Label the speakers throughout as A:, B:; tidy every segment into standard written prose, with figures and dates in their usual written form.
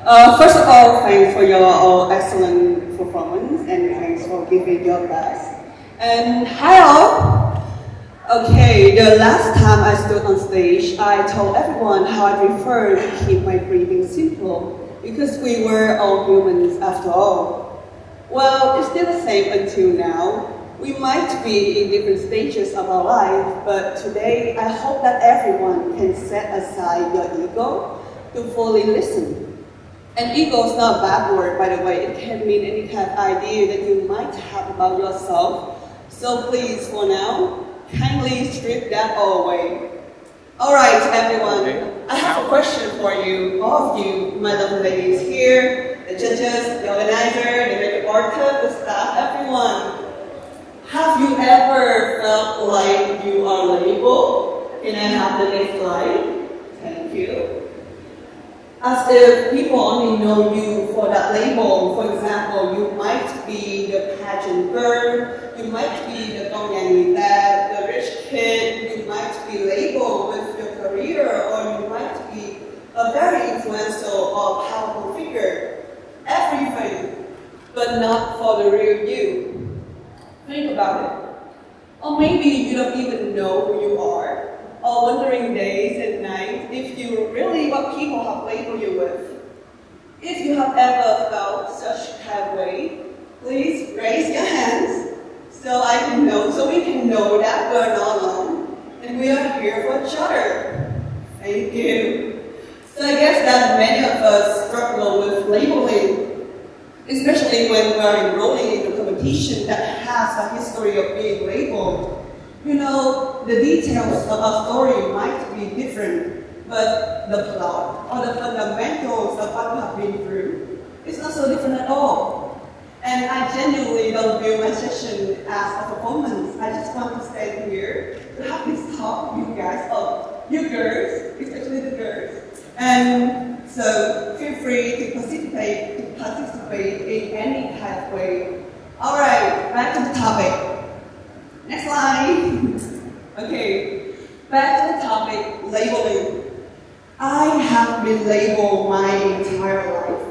A: First of all, thanks for your excellent performance and thanks for giving your best. And hi all! Okay, the last time I stood on stage, I told everyone how I prefer to keep my breathing simple because we were all humans after all. Well, it's still the same until now. We might be in different stages of our life, but today I hope that everyone can set aside your ego to fully listen. And ego is not a bad word, by the way. It can mean any kind of idea that you might have about yourself. So please, for now, kindly strip that all away. Alright, everyone, I have a question for you, all of you, my lovely ladies here, the judges, the organizer, the makeup artist, the staff, everyone. Have you ever felt like you are labeled? Can I have the next slide? Thank you. As if people only know you for that label. For example, you might be the pageant girl, you might be the dad, the rich kid, you might be labeled with your career, or you might be a very influential or powerful figure. Everything, but not for the real you. Think about it. Or maybe you don't even know who you are, or wondering days and nights if you're really what people have labeled you with. If you have ever felt such kind of way, please raise your hands so I can know, so we can know that we're not alone and we are here for each other. Thank you. So I guess that many of us struggle with labeling, especially when we're enrolling in a competition that has a history of being labeled. You know, the details of a story might be different, but the plot or the fundamentals of what we have been through is not so different at all. And I genuinely don't view my session as a performance. I just want to stand here to have this talk with you guys, you girls, especially the girls. And so feel free to participate in any kind of way. All right, back to the topic. Next slide. Okay, back to the topic, labeling. I have been labeled my entire life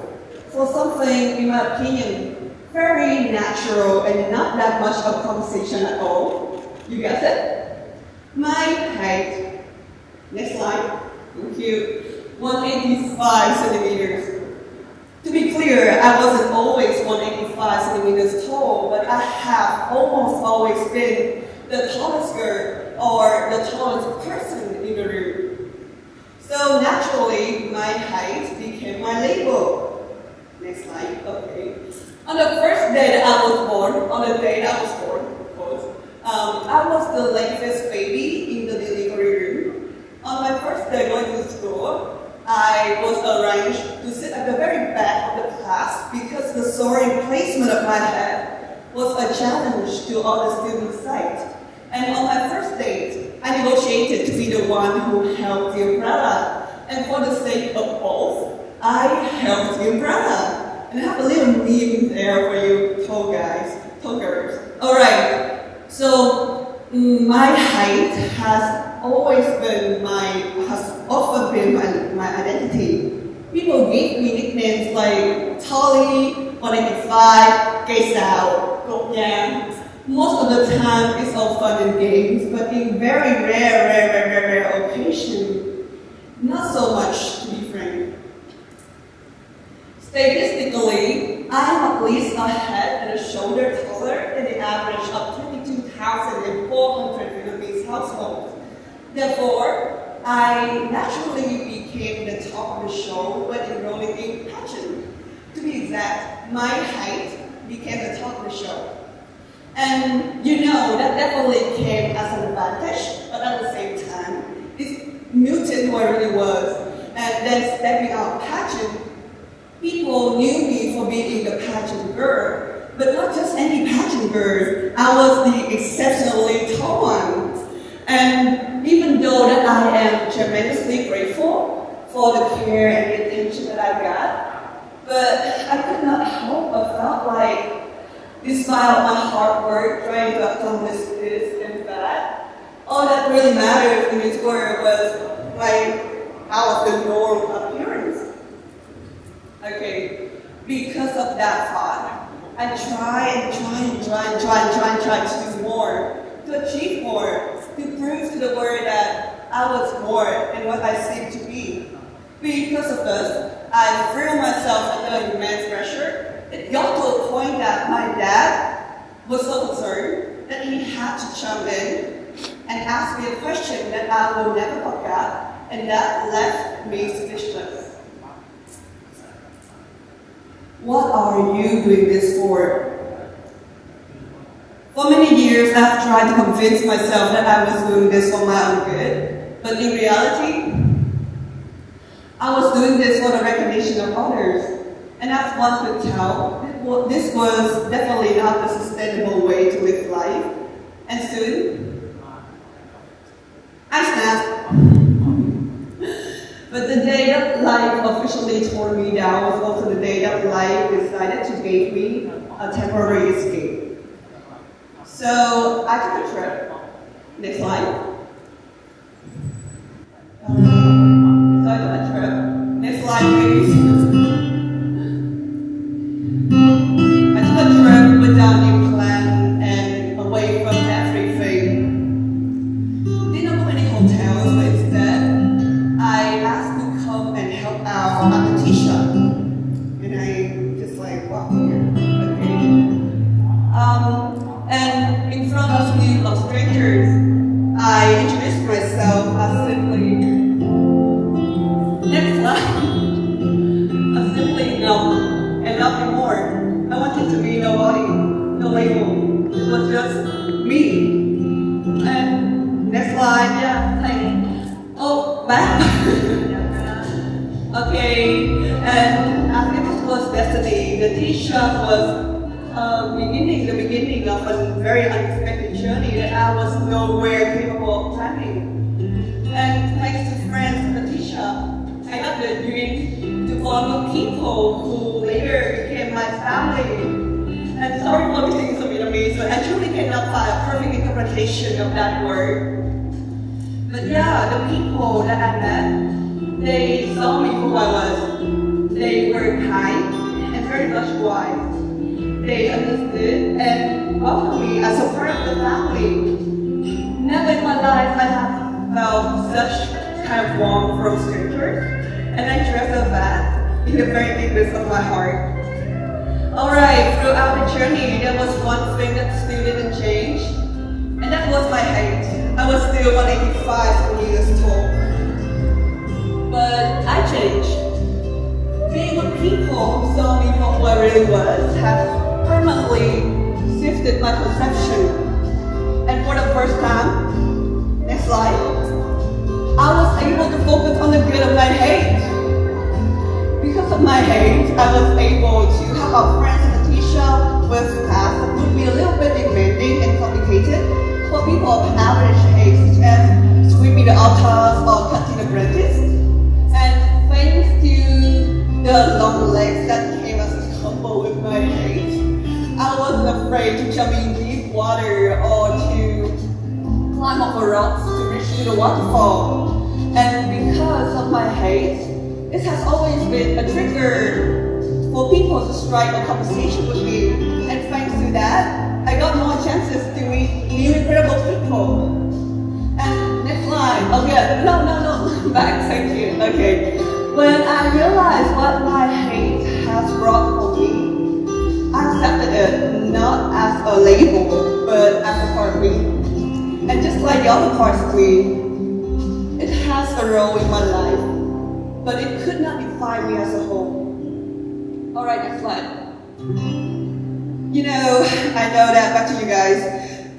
A: for something, in my opinion, very natural and not that much of conversation at all. You guessed it? My height. Next slide. Thank you. 185 centimeters. To be clear, I wasn't always 185 centimeters tall, but I have almost always been the tallest girl or the tallest person in the room. So naturally, my height became my label. Next slide, okay. On the first day that I was born, of course, I was the latest baby in the delivery room. On my first day going to school, I was arranged to sit at the very back of the class because the soaring placement of my head was a challenge to all the students' sight. And on my first date, I negotiated to be the one who held the umbrella. And for the sake of both, I held the umbrella. And I have a little meme there for you tall guys, tall girls. Alright, so my height has often been my identity. People give me nicknames like Tolly, 185, Cây Sao, Cột Nhang. Most of the time it's all fun and games, but in very rare occasion, not so much, to be frank. Statistically, I am at least a head and a shoulder taller than the average of 22,400 Vietnamese households. Therefore, I naturally became the top of the show when enrolling in pageant. To be exact, my height became the top of the show. And you know, that definitely came as an advantage, but at the same time, it muted who I really was. And then stepping out pageant, people knew me for being the pageant girl, but not just any pageant girl. I was the exceptionally tall one. And even though that I am tremendously grateful for the care and the attention that I got, but I could not help but felt like, despite all my hard work trying to accomplish this and that, all that really mattered in this world was like I was the norm appearance. because of that thought, I try to do more, to achieve more, to prove to the world that I was more than what I seemed to be. Because of this, I threw myself under immense pressure. It got to a point that my dad was so concerned that he had to jump in and ask me a question that I will never forget, and that left me speechless. What are you doing this for? For many years, I've tried to convince myself that I was doing this for my own good, but in reality, I was doing this for the recognition of others. And as one could tell, this was definitely not a sustainable way to live life. And soon, I snapped. But the day that life officially tore me down was also the day that life decided to give me a temporary escape. So I took a trip. Next slide. So I took a trip. Next slide, please. I took a trip without any plan and away from everything. Didn't book any hotels, but instead I asked to come and help out at the tea shop. And I just like walked here. Okay. And in front of a group of strangers, I introduced myself as simply next slide. A simply no, and nothing more. I wanted to be nobody, no label. It was just me. And next slide, yeah, thanks. Oh, back. Okay, and as if it was destiny, the tea shop was the beginning of a very unexpected journey that I was nowhere capable of planning. And thanks to friends at the tea shop, I got the dream to follow people who later became my family. And sorry for being so Vietnamese, but I truly cannot find a perfect interpretation of that word. But yeah, the people that I met, they saw me for who I was. They were kind and very much wise. They understood and welcomed me as a part of the family. Never in my life I have felt such kind of warmth from strangers, and I treasure that in the very deepest of my heart. Alright, throughout the journey, there was one thing that still didn't change, and that was my height. I was still 185 years tall. But I changed. Being with people who saw me for who I really was have permanently shifted my perception. And for the first time, next slide, I was able to focus on the good of my hate. Because of my hate, I was able to have our friends in the tea shop with tasks that would be a little bit demanding and complicated for people of average age, such as sweeping the altars or cutting the branches. And thanks to the long legs that came as a combo with my hate, I wasn't afraid to jump in deep water or to climb over rocks to reach to the waterfall. And because of my hate, it has always been a trigger for people to strike a conversation with me. And thanks to that, I got more chances to meet new incredible people. And next slide. Okay, no, back, thank you. Okay. When I realized what my hate has brought for me, I accepted it not as a label, but as a part of me. And just like the other parts of me, it has a role in my life, but it could not define me as a whole. Alright, next slide. You know, I know that, back to you guys,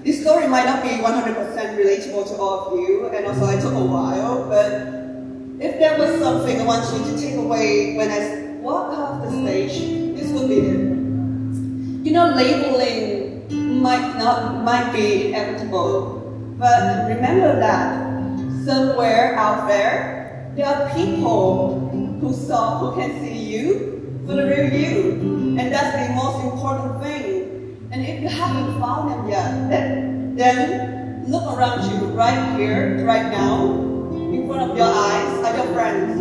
A: this story might not be 100% relatable to all of you, and also it took a while, but if there was something I want you to take away when I walk off the stage, this would be it. You know, labeling might be inevitable, but remember that somewhere out there are people who can see you for the real you, and that's the most important thing. And if you haven't found them yet, then look around you right here, right now, in front of your eyes are your friends.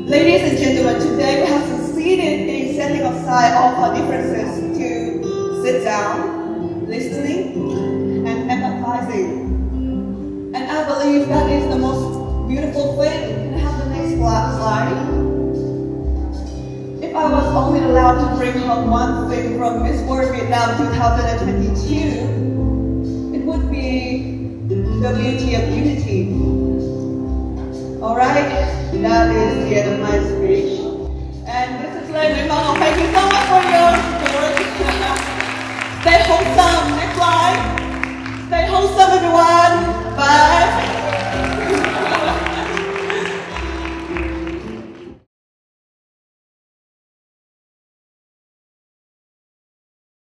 A: Ladies and gentlemen, today we have succeeded in setting up despite of our differences, to sit down, listening, and empathizing. And I believe that is the most beautiful thing. Can I have the next slide? If I was only allowed to bring home one thing from Miss World Việt Nam 2022, it would be the beauty of unity. Alright, that is the end of my speech. And this is Lê Mong. Thank you so much for your support. Stay wholesome. Next slide. Stay wholesome, everyone.